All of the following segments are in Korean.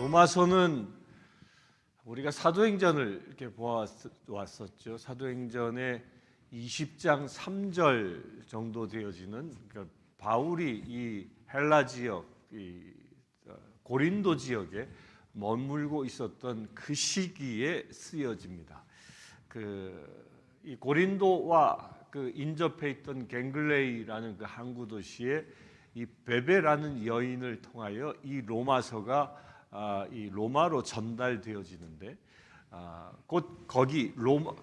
로마서는 우리가 사도행전을 이렇게 보아왔었죠. 사도행전의 20장 3절 정도 되어지는, 그러니까 바울이 이 헬라 지역, 고린도 지역에 머물고 있었던 그 시기에 쓰여집니다. 이 고린도와 인접해 있던 갱글레이라는 그 항구 도시에 이 베베라는 여인을 통하여 이 로마서가 이 로마로 전달되어지는데, 곧 거기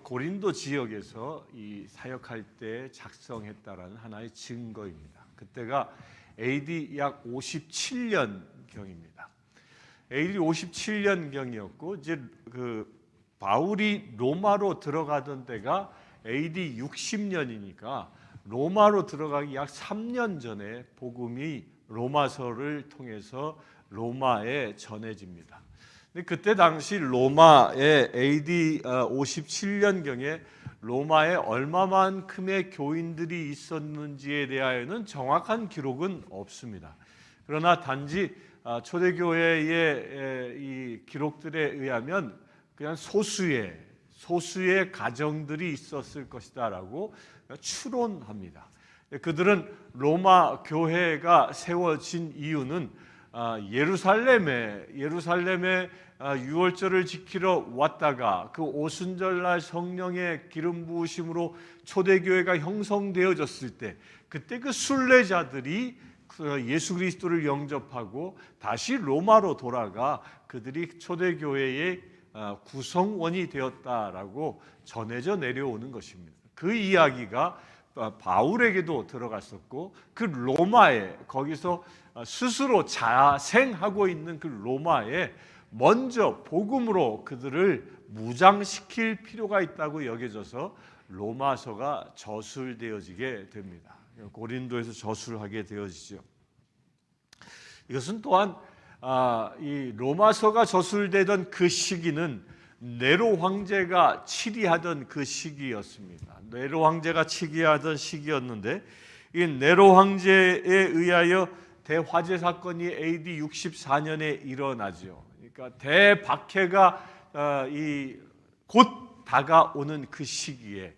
고린도 지역에서 이 사역할 때 작성했다라는 하나의 증거입니다. 그때가 AD 약 57년 경입니다. AD 57년 경이었고, 이제 바울이 로마로 들어가던 때가 AD 60년이니까 로마로 들어가기 약 3년 전에 복음이 로마서를 통해서 로마에 전해집니다. 근데 그때 당시 로마의 AD 57년경에 로마에 얼마만큼의 교인들이 있었는지에 대하여는 정확한 기록은 없습니다. 그러나 단지 초대교회의 이 기록들에 의하면 그냥 소수의 가정들이 있었을 것이다라고 추론합니다. 그들은 로마 교회가 세워진 이유는 예루살렘에 유월절을 지키러 왔다가 그 오순절날 성령의 기름 부으심으로 초대교회가 형성되어졌을 때, 그때 그 순례자들이 예수 그리스도를 영접하고 다시 로마로 돌아가 그들이 초대교회의 구성원이 되었다라고 전해져 내려오는 것입니다. 그 이야기가 바울에게도 들어갔었고, 그 로마에, 거기서 스스로 자생하고 있는 그 로마에 먼저 복음으로 그들을 무장시킬 필요가 있다고 여겨져서 로마서가 저술되어지게 됩니다. 고린도에서 저술하게 되어지죠. 이것은 또한 이 로마서가 저술되던 그 시기는 네로 황제가 치리하던 그 시기였습니다. 네로 황제가 치리하던 시기였는데, 이 네로 황제에 의하여 대화재 사건이 AD 64년에 일어나죠. 그러니까 대박해가 곧 다가오는 그 시기에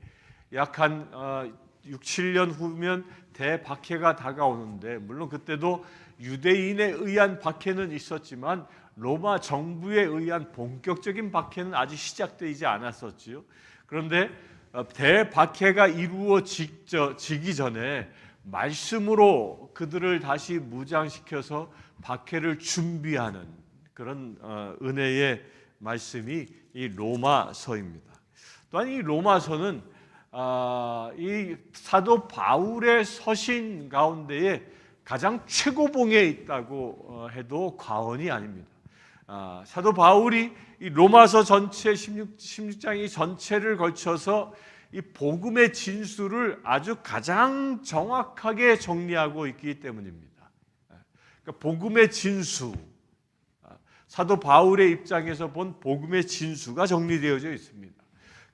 약 한 6, 7년 후면 대박해가 다가오는데, 물론 그때도 유대인에 의한 박해는 있었지만 로마 정부에 의한 본격적인 박해는 아직 시작되지 않았었지요. 그런데 대박해가 이루어지기 전에 말씀으로 그들을 다시 무장시켜서 박해를 준비하는 그런 은혜의 말씀이 이 로마서입니다. 또한 이 로마서는 이 사도 바울의 서신 가운데에 가장 최고봉에 있다고 해도 과언이 아닙니다. 사도 바울이 이 로마서 전체 16장이 전체를 걸쳐서 이 복음의 진수를 아주 가장 정확하게 정리하고 있기 때문입니다. 그러니까 복음의 진수, 사도 바울의 입장에서 본 복음의 진수가 정리되어져 있습니다.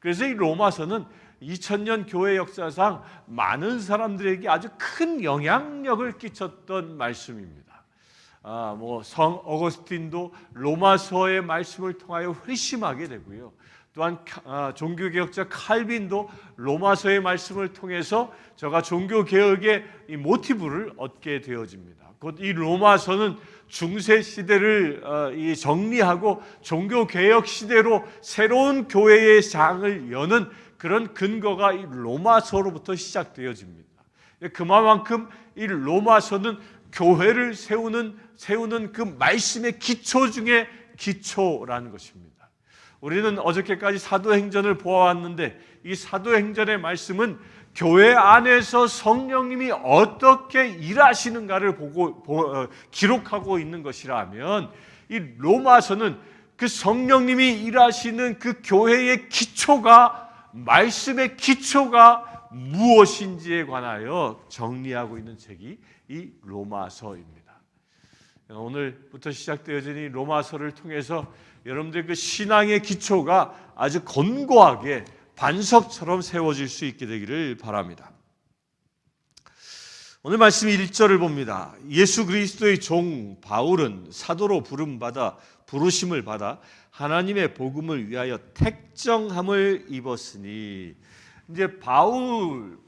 그래서 이 로마서는 2000년 교회 역사상 많은 사람들에게 아주 큰 영향력을 끼쳤던 말씀입니다. 성 어거스틴도 로마서의 말씀을 통하여 회심하게 되고요. 또한 종교개혁자 칼빈도 로마서의 말씀을 통해서 저가 종교개혁의 이 모티브를 얻게 되어집니다. 곧 이 로마서는 중세 시대를 정리하고 종교개혁 시대로 새로운 교회의 장을 여는 그런 근거가 이 로마서로부터 시작되어집니다. 그만큼 이 로마서는 교회를 세우는 그 말씀의 기초 중에 기초라는 것입니다. 우리는 어저께까지 사도행전을 보아왔는데, 이 사도행전의 말씀은 교회 안에서 성령님이 어떻게 일하시는가를 기록하고 있는 것이라면, 이 로마서는 그 성령님이 일하시는 그 교회의 기초가, 말씀의 기초가 무엇인지에 관하여 정리하고 있는 책이 이 로마서입니다. 오늘부터 시작되어진 이 로마서를 통해서 여러분들 그 신앙의 기초가 아주 견고하게 반석처럼 세워질 수 있게 되기를 바랍니다. 오늘 말씀 1절을 봅니다. 예수 그리스도의 종 바울은 사도로 부르심을 받아 하나님의 복음을 위하여 택정함을 입었으니, 이제 바울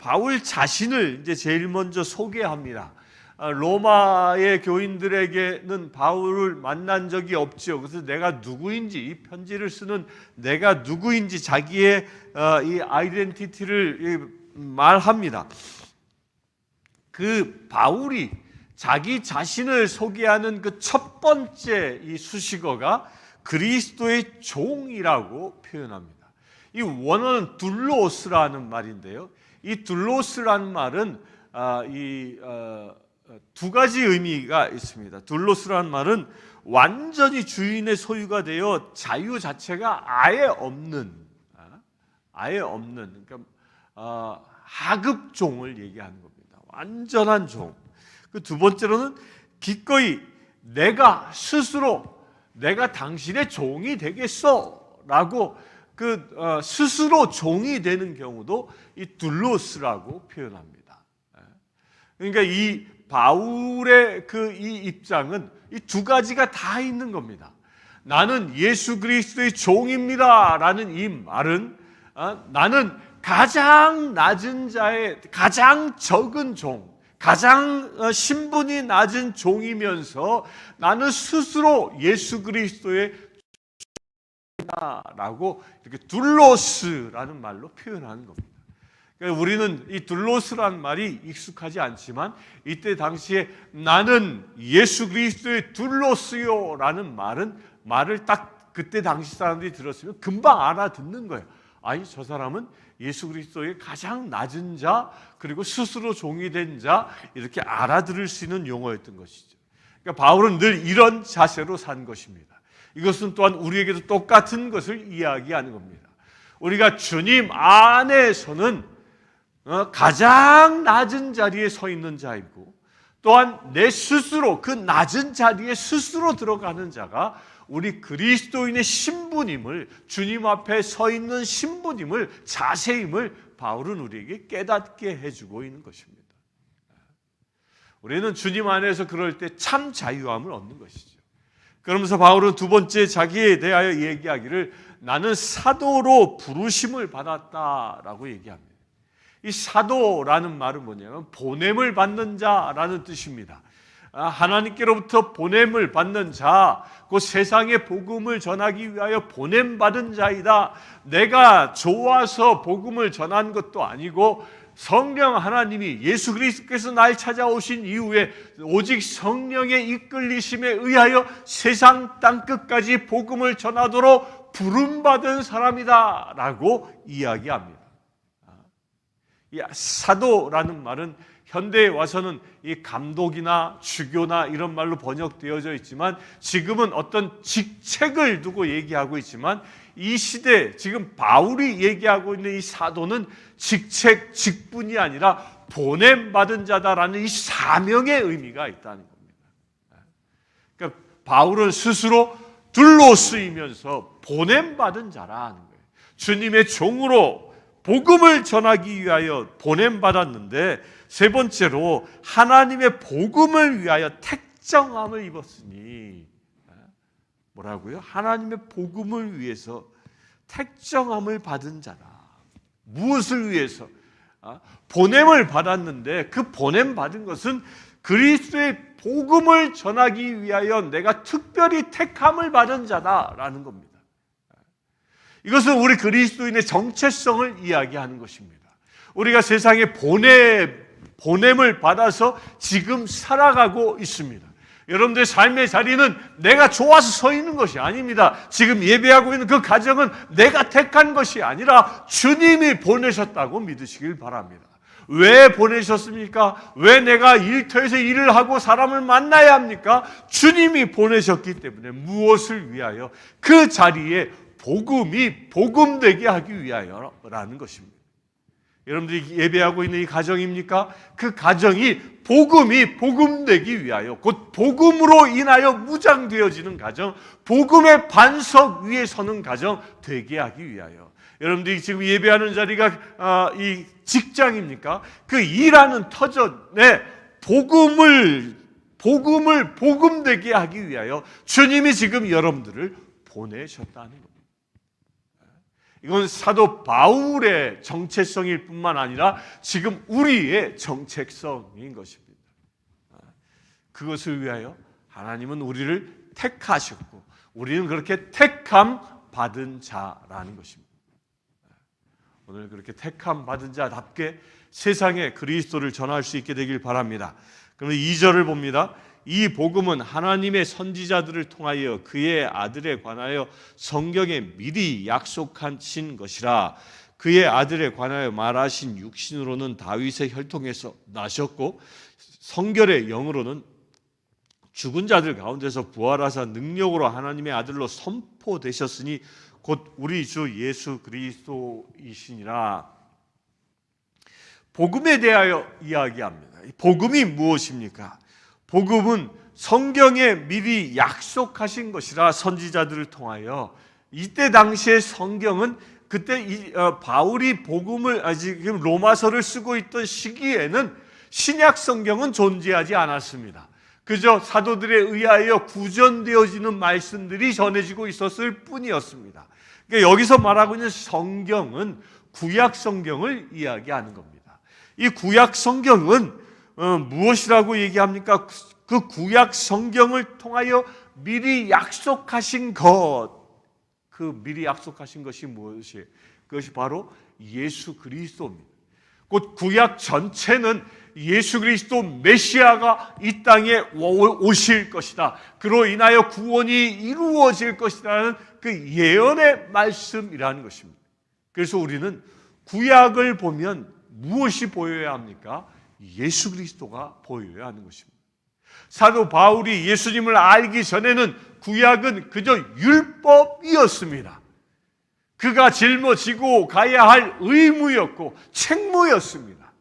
자신을 이제 제일 먼저 소개합니다. 로마의 교인들에게는 바울을 만난 적이 없죠. 그래서 내가 누구인지, 이 편지를 쓰는 내가 누구인지 자기의 이 아이덴티티를 말합니다. 그 바울이 자기 자신을 소개하는 그 첫 번째 이 수식어가 그리스도의 종이라고 표현합니다. 이 원어는 둘로스라는 말인데요. 이 둘로스라는 말은 두 가지 의미가 있습니다. 둘로스라는 말은 완전히 주인의 소유가 되어 자유 자체가 아예 없는, 그러니까 하급종을 얘기하는 겁니다. 완전한 종. 그 두 번째로는 기꺼이 내가 당신의 종이 되겠어라고 스스로 종이 되는 경우도 이 둘로스라고 표현합니다. 그러니까 이 바울의 이 입장은 이 두 가지가 다 있는 겁니다. 나는 예수 그리스도의 종입니다라는 이 말은 나는 가장 낮은 자의 가장 적은 종, 가장 신분이 낮은 종이면서 나는 스스로 예수 그리스도의 종이다라고 이렇게 둘로스라는 말로 표현하는 겁니다. 그러니까 우리는 이 둘로스라는 말이 익숙하지 않지만 이때 당시에 나는 예수 그리스도의 둘로스요라는 말을 딱 그때 당시 사람들이 들었으면 금방 알아듣는 거예요. 아니, 저 사람은 예수 그리스도의 가장 낮은 자, 그리고 스스로 종이 된 자, 이렇게 알아들을 수 있는 용어였던 것이죠. 그러니까 바울은 늘 이런 자세로 산 것입니다. 이것은 또한 우리에게도 똑같은 것을 이야기하는 겁니다. 우리가 주님 안에서는 가장 낮은 자리에 서 있는 자이고, 또한 내 스스로 그 낮은 자리에 스스로 들어가는 자가 우리 그리스도인의 신분임을, 주님 앞에 서 있는 신분임을, 자세임을 바울은 우리에게 깨닫게 해주고 있는 것입니다. 우리는 주님 안에서 그럴 때 참 자유함을 얻는 것이죠. 그러면서 바울은 두 번째 자기에 대하여 얘기하기를 나는 사도로 부르심을 받았다라고 얘기합니다. 이 사도라는 말은 뭐냐면 보냄을 받는 자라는 뜻입니다. 하나님께로부터 보냄을 받는 자, 그 세상에 복음을 전하기 위하여 보냄받은 자이다. 내가 좋아서 복음을 전한 것도 아니고 성령 하나님이 예수 그리스도께서 날 찾아오신 이후에 오직 성령의 이끌리심에 의하여 세상 땅끝까지 복음을 전하도록 부름받은 사람이다 라고 이야기합니다. 이 사도라는 말은 현대에 와서는 이 감독이나 주교나 이런 말로 번역되어져 있지만 지금은 어떤 직책을 두고 얘기하고 있지만 이 시대 지금 바울이 얘기하고 있는 이 사도는 직책, 직분이 아니라 보냄받은 자다라는 이 사명의 의미가 있다는 겁니다. 그러니까 바울은 스스로 둘로 쓰이면서 보냄받은 자라는 거예요. 주님의 종으로 복음을 전하기 위하여 보냄받았는데, 세 번째로 하나님의 복음을 위하여 택정함을 입었으니, 뭐라고요? 하나님의 복음을 위해서 택정함을 받은 자라. 무엇을 위해서? 보냄을 받았는데 그 보냄 받은 것은 그리스도의 복음을 전하기 위하여 내가 특별히 택함을 받은 자다라는 겁니다. 이것은 우리 그리스도인의 정체성을 이야기하는 것입니다. 우리가 세상에 보냄을 받아서 지금 살아가고 있습니다. 여러분들의 삶의 자리는 내가 좋아서 서 있는 것이 아닙니다. 지금 예배하고 있는 그 가정은 내가 택한 것이 아니라 주님이 보내셨다고 믿으시길 바랍니다. 왜 보내셨습니까? 왜 내가 일터에서 일을 하고 사람을 만나야 합니까? 주님이 보내셨기 때문에. 무엇을 위하여? 그 자리에 복음이 복음되게 하기 위하여라는 것입니다. 여러분들이 예배하고 있는 이 가정입니까? 그 가정이 복음이 복음되기 위하여, 곧 복음으로 인하여 무장되어지는 가정, 복음의 반석 위에 서는 가정 되게 하기 위하여. 여러분들이 지금 예배하는 자리가 이 직장입니까? 그 일하는 터전에 복음되게 하기 위하여 주님이 지금 여러분들을 보내셨다는 겁니다. 이건 사도 바울의 정체성일 뿐만 아니라 지금 우리의 정체성인 것입니다. 그것을 위하여 하나님은 우리를 택하셨고 우리는 그렇게 택함 받은 자라는 것입니다. 오늘 그렇게 택함 받은 자답게 세상에 그리스도를 전할 수 있게 되길 바랍니다. 그럼 2절을 봅니다. 이 복음은 하나님의 선지자들을 통하여 그의 아들에 관하여 성경에 미리 약속하신 것이라. 그의 아들에 관하여 말하신 육신으로는 다윗의 혈통에서 나셨고 성결의 영으로는 죽은 자들 가운데서 부활하사 능력으로 하나님의 아들로 선포되셨으니 곧 우리 주 예수 그리스도이시니라. 복음에 대하여 이야기합니다. 복음이 무엇입니까? 복음은 성경에 미리 약속하신 것이라. 선지자들을 통하여 이때 당시의 성경은 그때 바울이 복음을 지금 로마서를 쓰고 있던 시기에는 신약 성경은 존재하지 않았습니다. 그저 사도들에 의하여 구전되어지는 말씀들이 전해지고 있었을 뿐이었습니다. 그러니까 여기서 말하고 있는 성경은 구약 성경을 이야기하는 겁니다. 이 구약 성경은 무엇이라고 얘기합니까? 그 구약 성경을 통하여 미리 약속하신 것, 그 미리 약속하신 것이 무엇이에요? 그것이 바로 예수 그리스도입니다. 곧 구약 전체는 예수 그리스도 메시아가 이 땅에 오실 것이다. 그로 인하여 구원이 이루어질 것이라는 그 예언의 말씀이라는 것입니다. 그래서 우리는 구약을 보면 무엇이 보여야 합니까? 예수 그리스도가 보여야 하는 것입니다. 사도 바울이 예수님을 알기 전에는 구약은 그저 율법이었습니다. 그가 짊어지고 가야 할 의무였고 책무였습니다.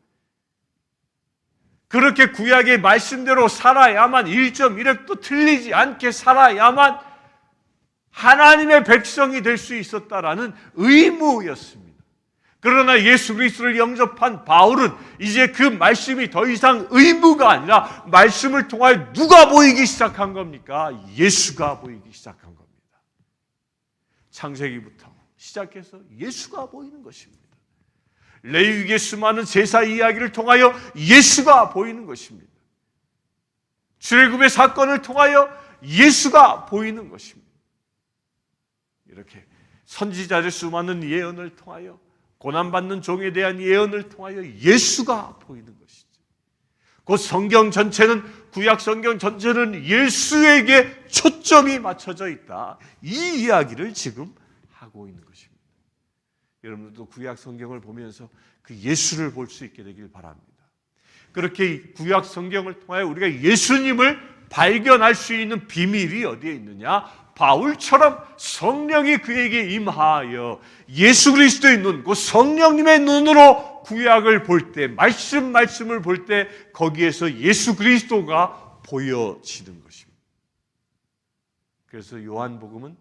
그렇게 구약의 말씀대로 살아야만 1.1획도 틀리지 않게 살아야만 하나님의 백성이 될 수 있었다라는 의무였습니다. 그러나 예수 그리스도를 영접한 바울은 이제 그 말씀이 더 이상 의무가 아니라 말씀을 통하여 누가 보이기 시작한 겁니까? 예수가 보이기 시작한 겁니다. 창세기부터 시작해서 예수가 보이는 것입니다. 레위기의 수많은 제사 이야기를 통하여 예수가 보이는 것입니다. 출애굽의 사건을 통하여 예수가 보이는 것입니다. 이렇게 선지자들 수많은 예언을 통하여 고난받는 종에 대한 예언을 통하여 예수가 보이는 것이죠. 그 성경 전체는 구약 성경 전체는 예수에게 초점이 맞춰져 있다. 이 이야기를 지금 하고 있는 것입니다. 여러분들도 구약 성경을 보면서 그 예수를 볼 수 있게 되길 바랍니다. 그렇게 구약 성경을 통하여 우리가 예수님을 발견할 수 있는 비밀이 어디에 있느냐? 바울처럼 성령이 그에게 임하여 예수 그리스도의 눈, 그 성령님의 눈으로 구약을 볼 때, 말씀을 볼 때 거기에서 예수 그리스도가 보여지는 것입니다. 그래서 요한복음은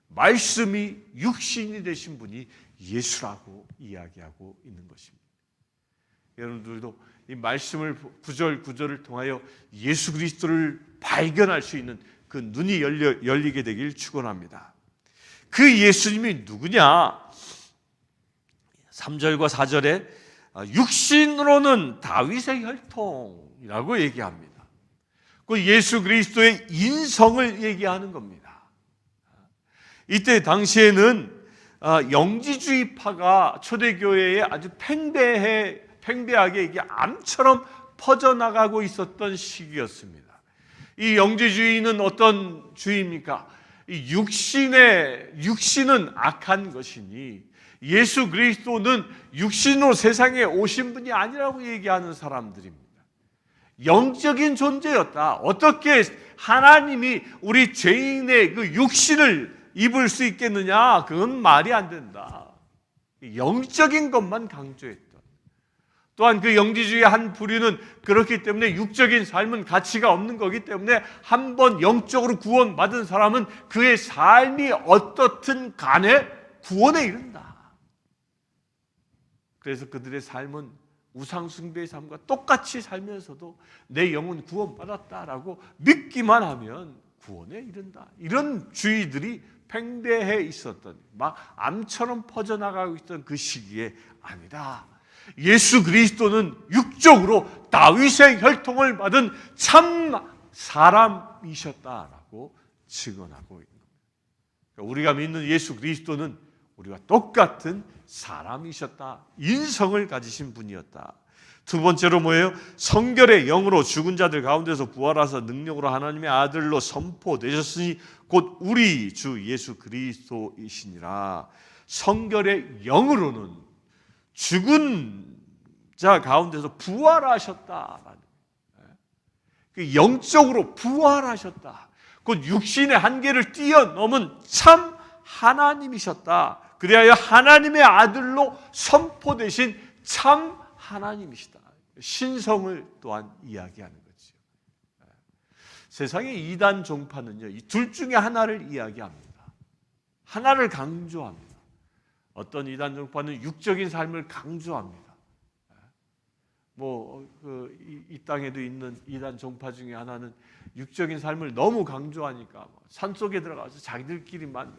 말씀이 육신이 되신 분이 예수라고 이야기하고 있는 것입니다. 여러분들도 이 말씀을 구절을 통하여 예수 그리스도를 발견할 수 있는 그 눈이 열리게 되길 축원합니다. 그 예수님이 누구냐? 3절과 4절에 육신으로는 다윗의 혈통이라고 얘기합니다. 그 예수 그리스도의 인성을 얘기하는 겁니다. 이때 당시에는 영지주의파가 초대교회에 아주 팽배하게 이게 암처럼 퍼져나가고 있었던 시기였습니다. 이 영지주의는 어떤 주의입니까? 이 육신은 악한 것이니 예수 그리스도는 육신으로 세상에 오신 분이 아니라고 얘기하는 사람들입니다. 영적인 존재였다. 어떻게 하나님이 우리 죄인의 그 육신을 입을 수 있겠느냐? 그건 말이 안 된다. 영적인 것만 강조했다. 또한 그 영지주의의 한 부류는 그렇기 때문에 육적인 삶은 가치가 없는 거기 때문에 한번 영적으로 구원받은 사람은 그의 삶이 어떻든 간에 구원에 이른다. 그래서 그들의 삶은 우상 숭배의 삶과 똑같이 살면서도 내 영혼 구원받았다라고 믿기만 하면 구원에 이른다. 이런 주의들이 팽배해 있었던, 막 암처럼 퍼져나가고 있던 그 시기에 아니다. 예수 그리스도는 육적으로 다윗의 혈통을 받은 참 사람이셨다라고 증언하고 있는 겁니다. 우리가 믿는 예수 그리스도는 우리와 똑같은 사람이셨다. 인성을 가지신 분이었다. 두 번째로 뭐예요? 성결의 영으로 죽은 자들 가운데서 부활하사 능력으로 하나님의 아들로 선포되셨으니 곧 우리 주 예수 그리스도이시니라. 성결의 영으로는 죽은 자 가운데서 부활하셨다. 영적으로 부활하셨다. 곧 육신의 한계를 뛰어넘은 참 하나님이셨다. 그리하여 하나님의 아들로 선포되신 참 하나님이시다. 신성을 또한 이야기하는 거죠. 세상의 이단 종파는요, 이 둘 중에 하나를 이야기합니다. 하나를 강조합니다. 어떤 이단 종파는 육적인 삶을 강조합니다. 이 땅에도 있는 이단 종파 중에 하나는 육적인 삶을 너무 강조하니까 산속에 들어가서 자기들끼리만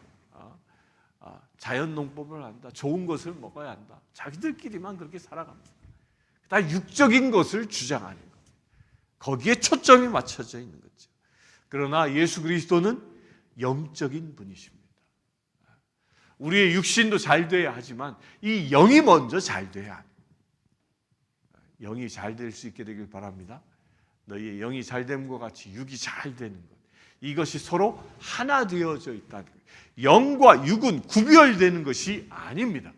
자연 농법을 한다. 좋은 것을 먹어야 한다. 자기들끼리만 그렇게 살아갑니다. 다 육적인 것을 주장하는 거예요. 거기에 초점이 맞춰져 있는 거죠. 그러나 예수 그리스도는 영적인 분이십니다. 우리의 육신도 잘 돼야 하지만 이 영이 먼저 잘 돼야 합니다. 영이 잘 될 수 있게 되길 바랍니다. 너희의 영이 잘 됨과 같이 육이 잘 되는 것, 이것이 서로 하나 되어져 있다는 거예요. 영과 육은 구별되는 것이 아닙니다.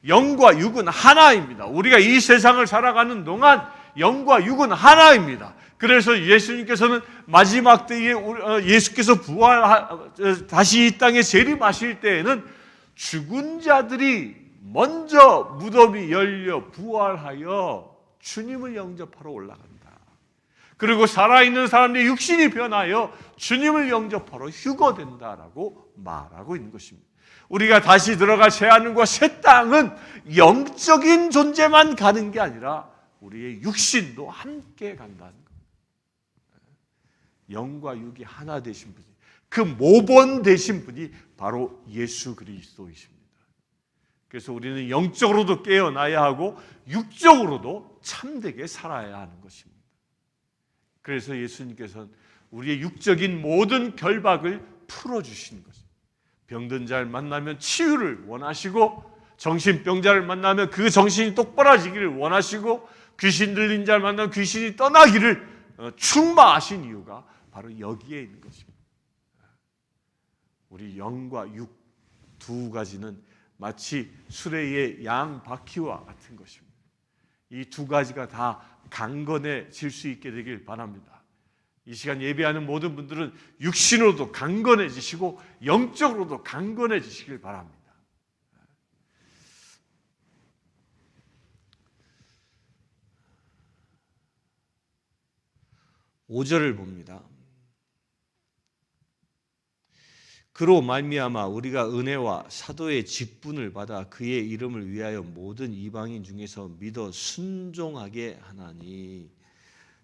영과 육은 하나입니다. 우리가 이 세상을 살아가는 동안 영과 육은 하나입니다. 그래서 예수님께서는 마지막 때에 예수께서 다시 이 땅에 재림하실 때에는 죽은 자들이 먼저 무덤이 열려 부활하여 주님을 영접하러 올라간다. 그리고 살아있는 사람들의 육신이 변하여 주님을 영접하러 휴거된다라고 말하고 있는 것입니다. 우리가 다시 들어갈 새하늘과 새 땅은 영적인 존재만 가는 게 아니라 우리의 육신도 함께 간다는 것. 영과 육이 하나 되신 분이, 그 모본 되신 분이 바로 예수 그리스도이십니다. 그래서 우리는 영적으로도 깨어나야 하고 육적으로도 참되게 살아야 하는 것입니다. 그래서 예수님께서는 우리의 육적인 모든 결박을 풀어주시는 것입니다. 병든 자를 만나면 치유를 원하시고, 정신병자를 만나면 그 정신이 똑바라지기를 원하시고, 귀신 들린 자를 만나면 귀신이 떠나기를 충만하신 이유가 바로 여기에 있는 것입니다. 우리 영과 육 두 가지는 마치 수레의 양 바퀴와 같은 것입니다. 이 두 가지가 다 강건해질 수 있게 되길 바랍니다. 이 시간 예배하는 모든 분들은 육신으로도 강건해지시고 영적으로도 강건해지시길 바랍니다. 5절을 봅니다. 그로 말미암아 우리가 은혜와 사도의 직분을 받아 그의 이름을 위하여 모든 이방인 중에서 믿어 순종하게 하나니.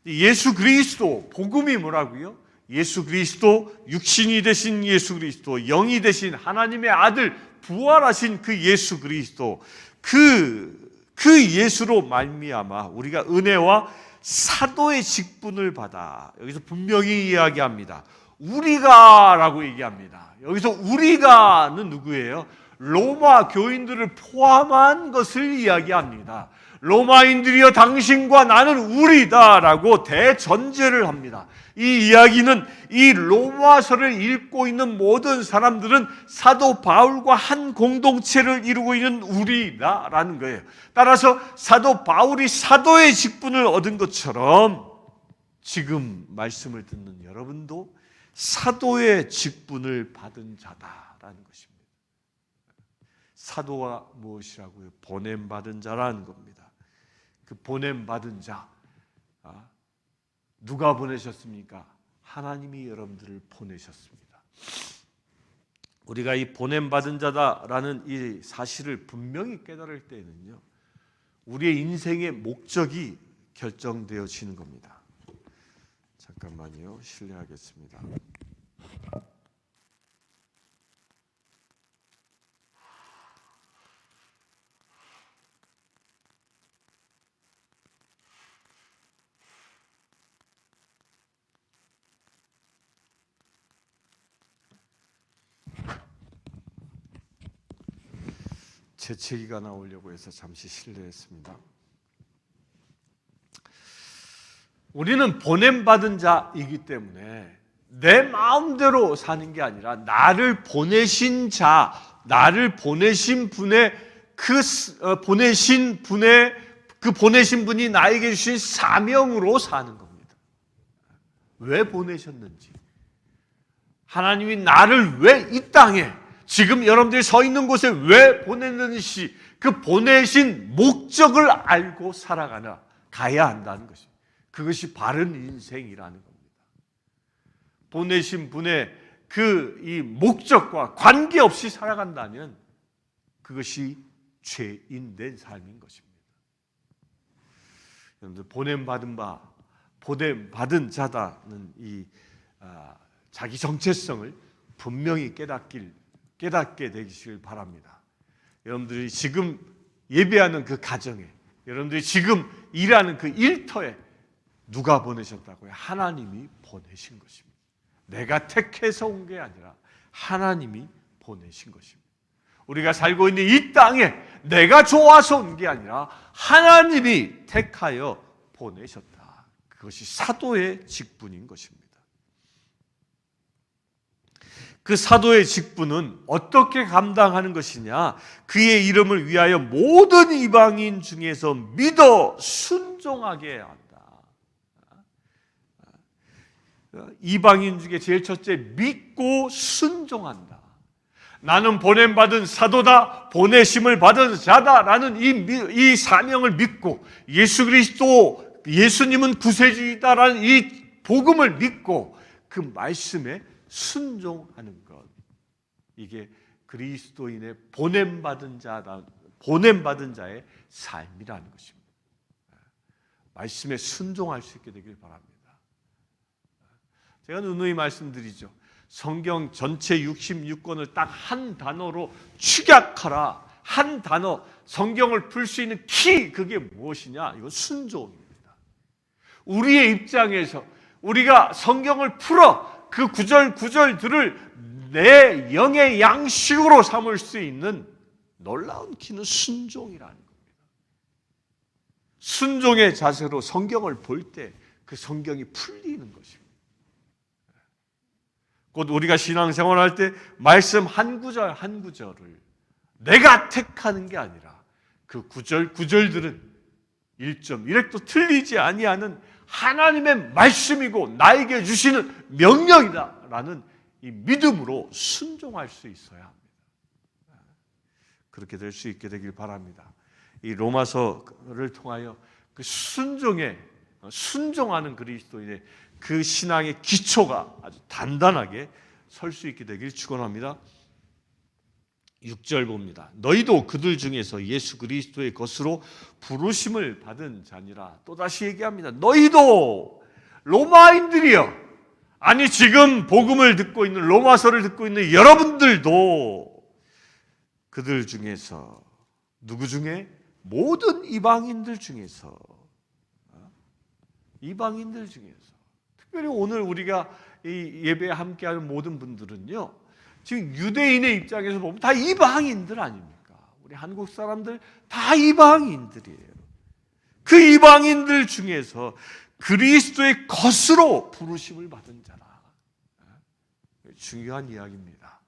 예수 그리스도, 복음이 뭐라고요? 예수 그리스도, 육신이 되신 예수 그리스도, 영이 되신 하나님의 아들, 부활하신 그 예수 그리스도, 그 예수로 말미암아 우리가 은혜와 사도의 직분을 받아. 여기서 분명히 이야기합니다. 우리가라고 얘기합니다. 여기서 우리가는 누구예요? 로마 교인들을 포함한 것을 이야기합니다. 로마인들이여 당신과 나는 우리다라고 대전제를 합니다. 이 이야기는 이 로마서를 읽고 있는 모든 사람들은 사도 바울과 한 공동체를 이루고 있는 우리다라는 거예요. 따라서 사도 바울이 사도의 직분을 얻은 것처럼 지금 말씀을 듣는 여러분도 사도의 직분을 받은 자다라는 것입니다. 사도가 무엇이라고요? 보냄받은 자라는 겁니다. 그 보냄받은 자, 누가 보내셨습니까? 하나님이 여러분들을 보내셨습니다. 우리가 이 보냄받은 자다라는 이 사실을 분명히 깨달을 때는요, 우리의 인생의 목적이 결정되어지는 겁니다. 잠깐만요. 실례하겠습니다. 재채기가 나오려고 해서 잠시 실례했습니다. 우리는 보냄받은 자이기 때문에 내 마음대로 사는 게 아니라 나를 보내신 자, 나를 보내신 분의 보내신 분이 나에게 주신 사명으로 사는 겁니다. 왜 보내셨는지, 하나님이 나를 왜 이 땅에 지금 여러분들이 서 있는 곳에 왜 보냈는지 그 보내신 목적을 알고 가야 한다는 것입니다. 그것이 바른 인생이라는 겁니다. 보내신 분의 이 목적과 관계없이 살아간다면 그것이 죄인된 삶인 것입니다. 여러분들 보냄받은 자다는 자기 정체성을 분명히 깨닫게 되시길 바랍니다. 여러분들이 지금 예배하는 그 가정에, 여러분들이 지금 일하는 그 일터에 누가 보내셨다고요? 하나님이 보내신 것입니다. 내가 택해서 온 게 아니라 하나님이 보내신 것입니다. 우리가 살고 있는 이 땅에 내가 좋아서 온 게 아니라 하나님이 택하여 보내셨다. 그것이 사도의 직분인 것입니다. 그 사도의 직분은 어떻게 감당하는 것이냐? 그의 이름을 위하여 모든 이방인 중에서 믿어 순종하게 한다. 이방인 중에 제일 첫째, 믿고 순종한다. 나는 보냄받은 사도다, 보내심을 받은 자다라는 이 사명을 믿고, 예수님은 구세주이다라는 이 복음을 믿고 그 말씀에 순종하는 것, 이게 그리스도인의 보냄받은 자의 삶이라는 것입니다. 말씀에 순종할 수 있게 되길 바랍니다. 제가 누누이 말씀드리죠. 성경 전체 66권을 딱 한 단어로 축약하라. 한 단어, 성경을 풀 수 있는 키, 그게 무엇이냐? 이건 순종입니다. 우리의 입장에서 우리가 성경을 풀어 그 구절들을 내 영의 양식으로 삼을 수 있는 놀라운 키는 순종이라는 겁니다. 순종의 자세로 성경을 볼 때 그 성경이 풀리는 것입니다. 곧 우리가 신앙생활할 때 말씀 한 구절 한 구절을 내가 택하는 게 아니라 그 구절들은 1.1획도 틀리지 아니하는 하나님의 말씀이고 나에게 주시는 명령이다라는 이 믿음으로 순종할 수 있어야 합니다. 그렇게 될 수 있게 되길 바랍니다. 이 로마서를 통하여 그 순종하는 그리스도인의 그 신앙의 기초가 아주 단단하게 설 수 있게 되길 축원합니다. 6절 봅니다. 너희도 그들 중에서 예수 그리스도의 것으로 부르심을 받은 자니라. 또다시 얘기합니다. 너희도 로마인들이여, 아니 지금 복음을 듣고 있는, 로마서를 듣고 있는 여러분들도 그들 중에서, 누구 중에? 모든 이방인들 중에서, 특별히 오늘 우리가 이 예배에 함께하는 모든 분들은요, 지금 유대인의 입장에서 보면 다 이방인들 아닙니까? 우리 한국 사람들 다 이방인들이에요. 그 이방인들 중에서 그리스도의 것으로 부르심을 받은 자라. 중요한 이야기입니다.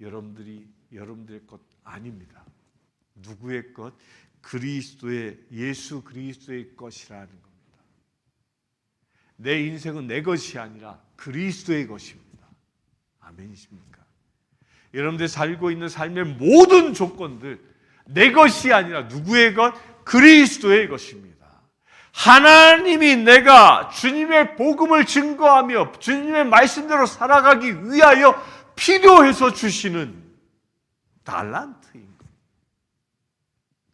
여러분들의 것 아닙니다. 누구의 것? 예수 그리스도의 것이라는 겁니다. 내 인생은 내 것이 아니라 그리스도의 것입니다. 아멘이십니까? 여러분들 살고 있는 삶의 모든 조건들 내 것이 아니라 누구의 것? 그리스도의 것입니다. 하나님이 내가 주님의 복음을 증거하며 주님의 말씀대로 살아가기 위하여 필요해서 주시는 달란트인 것.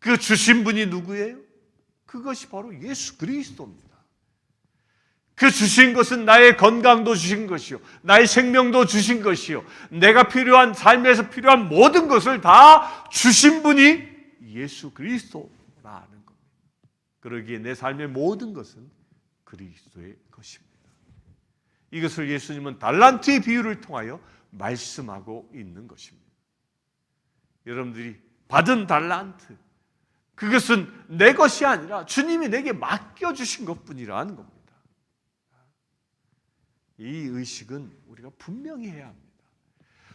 그 주신 분이 누구예요? 그것이 바로 예수 그리스도입니다. 그 주신 것은 나의 건강도 주신 것이요, 나의 생명도 주신 것이요, 내가 필요한 삶에서 필요한 모든 것을 다 주신 분이 예수 그리스도라는 겁니다. 그러기에 내 삶의 모든 것은 그리스도의 것입니다. 이것을 예수님은 달란트의 비유를 통하여 말씀하고 있는 것입니다. 여러분들이 받은 달란트, 그것은 내 것이 아니라 주님이 내게 맡겨주신 것뿐이라는 겁니다. 이 의식은 우리가 분명히 해야 합니다.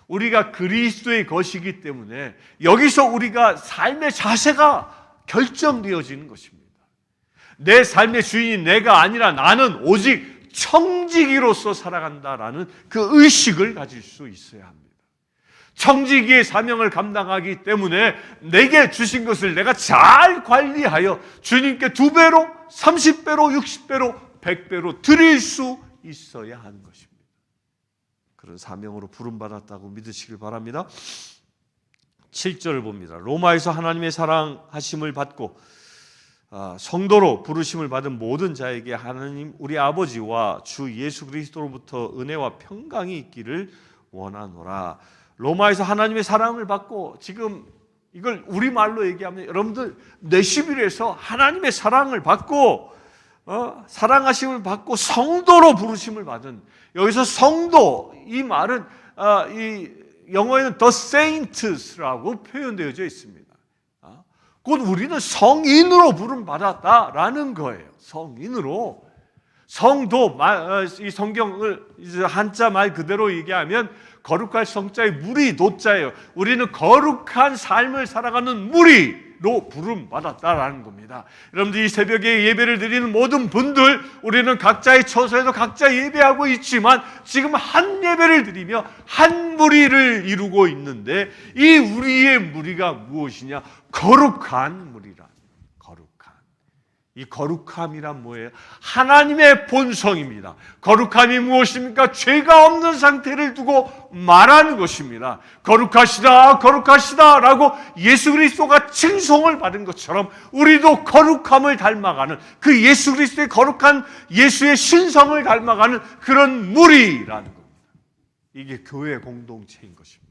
우리가 그리스도의 것이기 때문에 여기서 우리가 삶의 자세가 결정되어지는 것입니다. 내 삶의 주인이 내가 아니라 나는 오직 청지기로서 살아간다라는 그 의식을 가질 수 있어야 합니다. 청지기의 사명을 감당하기 때문에 내게 주신 것을 내가 잘 관리하여 주님께 2배로, 30배로, 60배로, 100배로 드릴 수 있어야 하는 것입니다. 그런 사명으로 부름받았다고 믿으시길 바랍니다. 7절을 봅니다. 로마에서 하나님의 사랑하심을 받고 성도로 부르심을 받은 모든 자에게 하나님 우리 아버지와 주 예수 그리스도로부터 은혜와 평강이 있기를 원하노라. 로마에서 하나님의 사랑을 받고, 지금 이걸 우리말로 얘기하면 여러분들 내시빌에서 하나님의 사랑을 받고 사랑하심을 받고 성도로 부르심을 받은, 여기서 성도, 이 말은 이 영어에는 the saints라고 표현되어져 있습니다. 곧 우리는 성인으로 부름 받았다라는 거예요. 성인으로. 성도, 이 성경을 한자 말 그대로 얘기하면 거룩할 성자의 무리 노자예요. 우리는 거룩한 삶을 살아가는 무리로 부름 받았다라는 겁니다. 여러분들 이 새벽에 예배를 드리는 모든 분들, 우리는 각자의 처소에서 각자 예배하고 있지만 지금 한 예배를 드리며 한 무리를 이루고 있는데, 이 우리의 무리가 무엇이냐? 거룩한 무리라. 이 거룩함이란 뭐예요? 하나님의 본성입니다. 거룩함이 무엇입니까? 죄가 없는 상태를 두고 말하는 것입니다. 거룩하시다, 거룩하시다 라고 예수 그리스도가 칭송을 받은 것처럼 우리도 거룩함을 닮아가는, 그 예수 그리스도의 거룩한 예수의 신성을 닮아가는 그런 무리라는 겁니다. 이게 교회 공동체인 것입니다.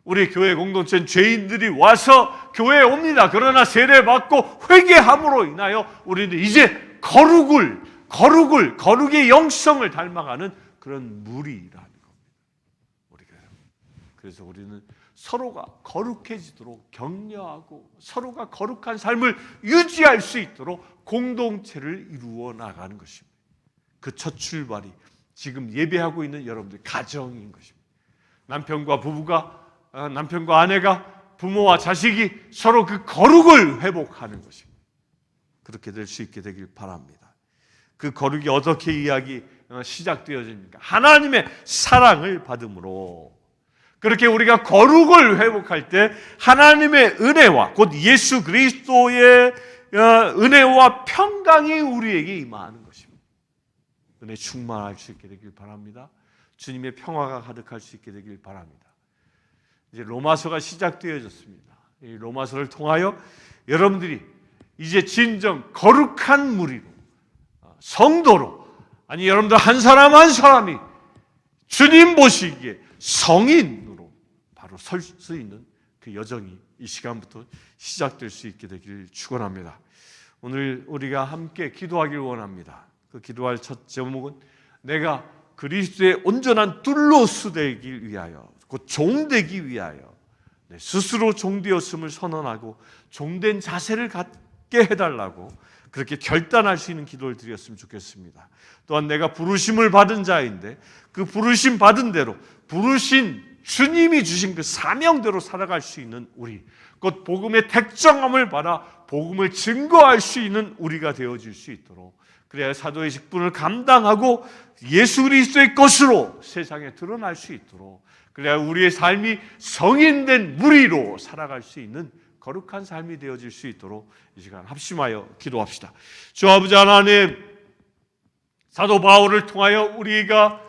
우리 교회 공동체는 죄인들이 와서 교회에 옵니다. 그러나 세례받고 회개함으로 인하여 우리는 이제 거룩의 영성을 닮아가는 그런 무리라는 겁니다. 그래서 우리는 서로가 거룩해지도록 격려하고 서로가 거룩한 삶을 유지할 수 있도록 공동체를 이루어 나가는 것입니다. 그 첫 출발이 지금 예배하고 있는 여러분들 가정인 것입니다. 남편과 아내가, 부모와 자식이 서로 그 거룩을 회복하는 것입니다. 그렇게 될 수 있게 되길 바랍니다. 그 거룩이 어떻게 시작되어집니까? 하나님의 사랑을 받음으로. 그렇게 우리가 거룩을 회복할 때 하나님의 은혜와 곧 예수 그리스도의 은혜와 평강이 우리에게 임하는 것입니다. 은혜 충만할 수 있게 되길 바랍니다. 주님의 평화가 가득할 수 있게 되길 바랍니다. 이제 로마서가 시작되어졌습니다. 이 로마서를 통하여 여러분들이 이제 진정 거룩한 무리로, 성도로, 아니 여러분들 한 사람 한 사람이 주님 보시기에 성인으로 바로 설 수 있는 그 여정이 이 시간부터 시작될 수 있게 되기를 축원합니다. 오늘 우리가 함께 기도하길 원합니다. 그 기도할 첫 제목은 내가 그리스도의 온전한 둘로스 되기 위하여, 곧 종되기 위하여 내 스스로 종되었음을 선언하고 종된 자세를 갖게 해달라고 그렇게 결단할 수 있는 기도를 드렸으면 좋겠습니다. 또한 내가 부르심을 받은 자인데 그 부르심 받은 대로, 부르신 주님이 주신 그 사명대로 살아갈 수 있는 우리, 곧 복음의 택정함을 받아 복음을 증거할 수 있는 우리가 되어질 수 있도록, 그래야 사도의 직분을 감당하고 예수 그리스도의 것으로 세상에 드러날 수 있도록, 그래야 우리의 삶이 성인된 무리로 살아갈 수 있는 거룩한 삶이 되어질 수 있도록 이 시간 합심하여 기도합시다. 주 아버지 하나님, 사도 바울을 통하여 우리가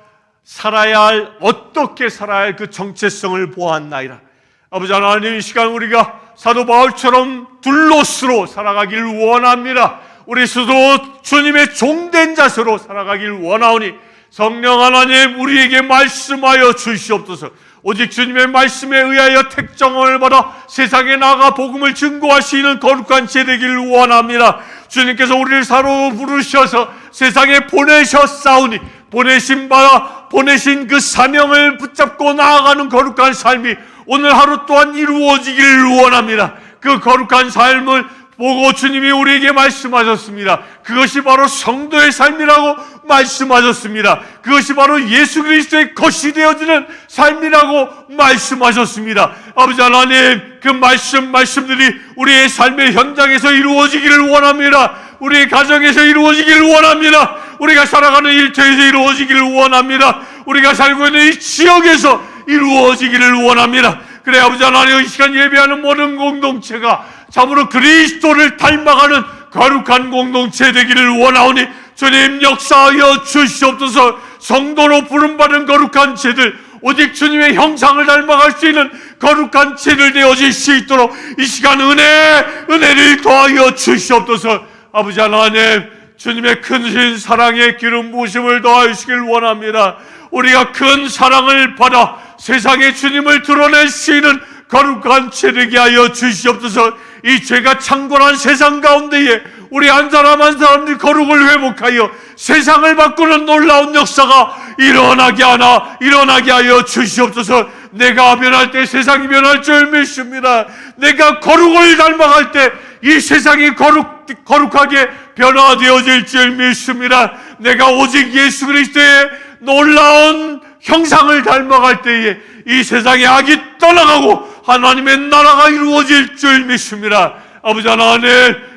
어떻게 살아야 할 그 정체성을 보았나이다. 아버지 하나님, 이 시간 우리가 사도 바울처럼 둘로스로 살아가길 원합니다. 우리 스스로 주님의 종된 자세로 살아가길 원하오니 성령 하나님 우리에게 말씀하여 주시옵소서. 오직 주님의 말씀에 의하여 택정을 받아 세상에 나가 복음을 증거하시는 거룩한 제 되기를 원합니다. 주님께서 우리를 사로 부르셔서 세상에 보내셨사오니 보내신 그 사명을 붙잡고 나아가는 거룩한 삶이 오늘 하루 또한 이루어지기를 원합니다. 그 거룩한 삶을 보고 주님이 우리에게 말씀하셨습니다. 그것이 바로 성도의 삶이라고 말씀하셨습니다. 그것이 바로 예수 그리스도의 것이 되어지는 삶이라고 말씀하셨습니다. 아버지 하나님, 그 말씀들이 우리의 삶의 현장에서 이루어지기를 원합니다. 우리의 가정에서 이루어지기를 원합니다. 우리가 살아가는 일터에서 이루어지기를 원합니다. 우리가 살고 있는 이 지역에서 이루어지기를 원합니다. 그래 아버지 하나님, 이 시간 예배하는 모든 공동체가 참으로 그리스도를 닮아가는 거룩한 공동체 되기를 원하오니 주님 역사하여 주시옵소서. 성도로 부름받은 거룩한 죄들, 오직 주님의 형상을 닮아갈 수 있는 거룩한 죄들 되어질 수 있도록 이 시간 은혜를 더하여 주시옵소서. 아버지 하나님, 주님의 큰 사랑의 기름 부으심을 더하시길 원합니다. 우리가 큰 사랑을 받아 세상에 주님을 드러낼 수 있는 거룩한 죄 되게 하여 주시옵소서. 이 죄가 창궐한 세상 가운데에 우리 한 사람 한 사람들이 거룩을 회복하여 세상을 바꾸는 놀라운 역사가 일어나게 하여 주시옵소서. 내가 변할 때 세상이 변할 줄 믿습니다. 내가 거룩을 닮아갈 때 이 세상이 거룩하게 변화되어질 줄 믿습니다. 내가 오직 예수 그리스도의 놀라운 형상을 닮아갈 때에 이 세상의 악이 떠나가고 하나님의 나라가 이루어질 줄 믿습니다. 아버지 하나님,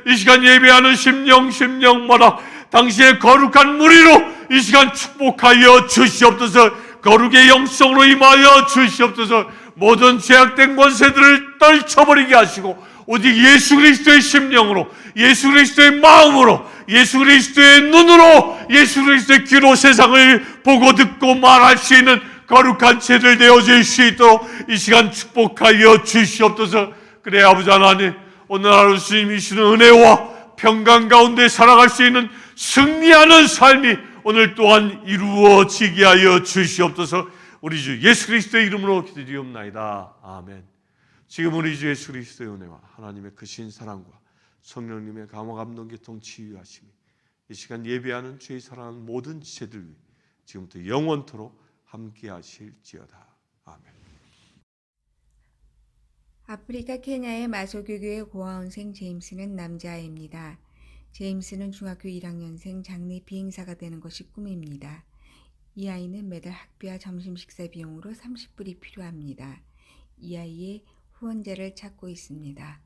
이 시간 예배하는 심령마다 당신의 거룩한 무리로 이 시간 축복하여 주시옵소서. 거룩의 영성으로 임하여 주시옵소서. 모든 죄악된 권세들을 떨쳐버리게 하시고 오직 예수 그리스도의 심령으로, 예수 그리스도의 마음으로, 예수 그리스도의 눈으로, 예수 그리스도의 귀로 세상을 보고 듣고 말할 수 있는 거룩한 죄들 되어질 수 있도록 이 시간 축복하여 주시옵소서. 그래 아버지 하나님, 오늘 하루 주님이 주시는 은혜와 평강 가운데 살아갈 수 있는 승리하는 삶이 오늘 또한 이루어지게 하여 주시옵소서. 우리 주 예수 그리스도의 이름으로 기도드리옵나이다. 아멘. 지금 우리 주 예수 그리스도의 은혜와 하나님의 크신 사랑과 성령님의 감화 감동 교통 치유하심이 이 시간 예배하는 죄의 사랑하는 모든 지체들 위해 지금부터 영원토록 함께 하실지어다. 아멘. 아프리카 케냐의 마소교교의 고아원생 제임스는 남자아이입니다. 제임스는 중학교 1학년생 장래 비행사가 되는 것이 꿈입니다. 이 아이는 매달 학비와 점심 식사 비용으로 30불이 필요합니다. 이 아이의 후원자를 찾고 있습니다.